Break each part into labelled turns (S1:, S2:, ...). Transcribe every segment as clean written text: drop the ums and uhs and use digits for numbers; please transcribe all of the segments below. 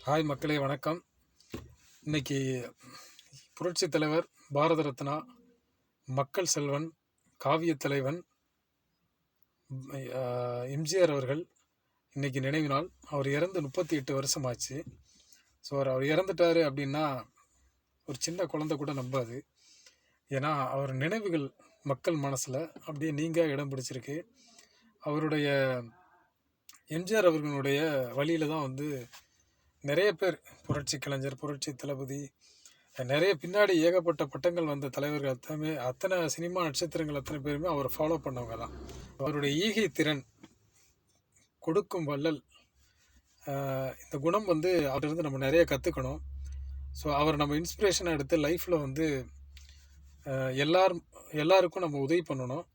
S1: Hi மக்களே, வணக்கம். இன்னைக்கு புரட்சி தலைவர், பாரத ரத்னா, மக்கள் செல்வன், காவிய தலைவன் எம்ஜிஆர் அவர்கள் இன்னைக்கு நினைவு நாள். அவர் இறந்து 38 வருஷம் ஆச்சு. ஸோ அவர் இறந்துட்டாரு அப்படின்னா ஒரு சின்ன குழந்தை கூட நம்பாது. ஏன்னா அவர் நினைவுகள் மக்கள் மனசில் அப்படியே நீங்க இடம் பிடிச்சிருக்கு. அவருடைய எம்ஜிஆர் அவர்களுடைய வழியில தான் நிறைய பேர், புரட்சி கலைஞர், புரட்சி தளபதி, நிறைய பின்னாடி ஏகப்பட்ட பட்டங்கள் வந்த தலைவர்கள் அத்தனை சினிமா நட்சத்திரங்கள் அத்தனை பேருமே அவரை ஃபாலோ பண்ணவங்க தான். அவருடைய ஈகை திறன், கொடுக்கும் வள்ளல், இந்த குணம் அவர்கிட்ட நம்ம நிறைய கற்றுக்கணும். ஸோ அவர் நம்ம இன்ஸ்பிரேஷனாக எடுத்து லைஃப்பில் எல்லாருக்கும் நம்ம உதவி பண்ணணும்.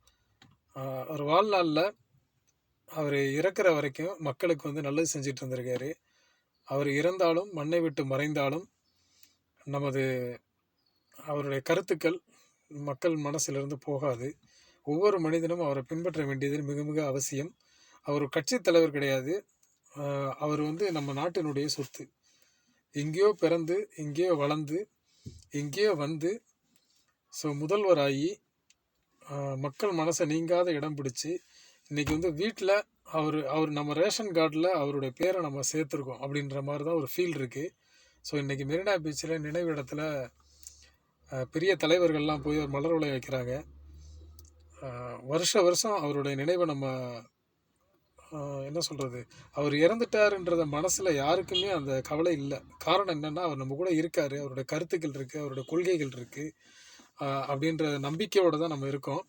S1: அவர் வாழ்நாளில் அவர் இறக்குற வரைக்கும் மக்களுக்கு நல்லது செஞ்சுட்டு இருந்திருக்காரு. அவர் இறந்தாலும் மண்ணை விட்டு மறைந்தாலும் அவருடைய கருத்துக்கள் மக்கள் மனசிலிருந்து போகாது. ஒவ்வொரு மனிதனும் அவரை பின்பற்ற வேண்டியது மிக மிக அவசியம். அவர் கட்சி தலைவர் கிடையாது. அவர் நம்ம நாட்டினுடைய சொத்து. எங்கேயோ பிறந்து, எங்கேயோ வளர்ந்து, எங்கேயோ ஸோ முதல்வராகி மக்கள் மனசை நீங்காத இடம் பிடிச்சி இன்னைக்கு வீட்டில் அவர் நம்ம ரேஷன் கார்டில் அவருடைய பேரை நம்ம சேர்த்துருக்கோம் அப்படின்ற மாதிரி தான் ஒரு ஃபீல் இருக்குது. ஸோ இன்றைக்கி மெரினா பீச்சில் நினைவு இடத்துல பெரிய தலைவர்கள்லாம் போய் ஒரு மலர் வளையம் வைக்கிறாங்க. வருஷம் அவருடைய நினைவை நம்ம என்ன சொல்கிறது, அவர் இறந்துட்டாருன்றத மனசில் யாருக்குமே அந்த கவலை இல்லை. காரணம் என்னென்னா, அவர் நம்ம கூட இருக்கார், அவருடைய கருத்துக்கள் இருக்குது, அவருடைய கொள்கைகள் இருக்குது அப்படின்ற நம்பிக்கையோடு தான் நம்ம இருக்கோம்.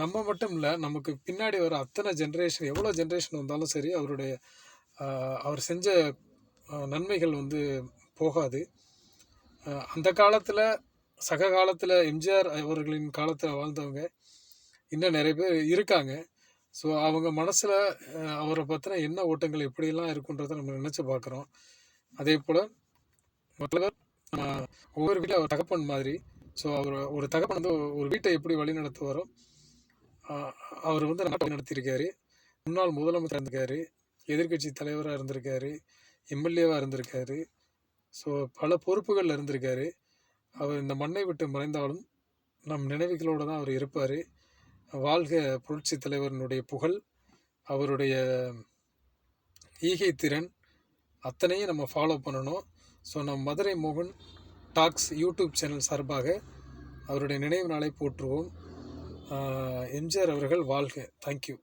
S1: நம்ம மட்டும் இல்லை, நமக்கு பின்னாடி வர அத்தனை ஜென்ரேஷன், எவ்வளோ ஜென்ரேஷன் வந்தாலும் சரி, அவர் செஞ்ச நன்மைகள் போகாது. அந்த காலத்தில், சக காலத்தில், எம்ஜிஆர் அவர்களின் காலத்தில் வாழ்ந்தவங்க இன்னும் நிறைய பேர் இருக்காங்க. ஸோ அவங்க மனசில் அவரை பற்றின என்ன ஓட்டங்கள் எப்படியெல்லாம் இருக்குன்றதை நம்ம நினச்சி பார்க்குறோம். அதே போல் ஒவ்வொரு வீட்டில் அவர் தகப்பன் மாதிரி. ஸோ அவர் ஒரு தகப்பன் ஒரு வீட்டை எப்படி வழி நடத்துவாரோ அவர் நாட்டை நடத்தியிருக்காரு. முன்னாள் முதலமைச்சர் இருந்திருக்காரு, எதிர்கட்சி தலைவராக இருந்திருக்காரு, எம்எல்ஏவாக இருந்திருக்காரு. ஸோ பல பொறுப்புகளில் இருந்திருக்காரு. அவர் இந்த மண்ணை விட்டு மறைந்தாலும் நம் நினைவுகளோடு தான் அவர் இருப்பார். வாழ்க புரட்சி தலைவரினுடைய புகழ், அவருடைய ஈகை திறன் அத்தனையும் நம்ம ஃபாலோ பண்ணணும். ஸோ நம் மதுரை மோகன் டாக்ஸ் யூடியூப் சேனல் சார்பாக அவருடைய நினைவு நாளை போற்றுவோம். எம்ஜிஆர் அவர்கள் வாழ்க. தேங்க்யூ.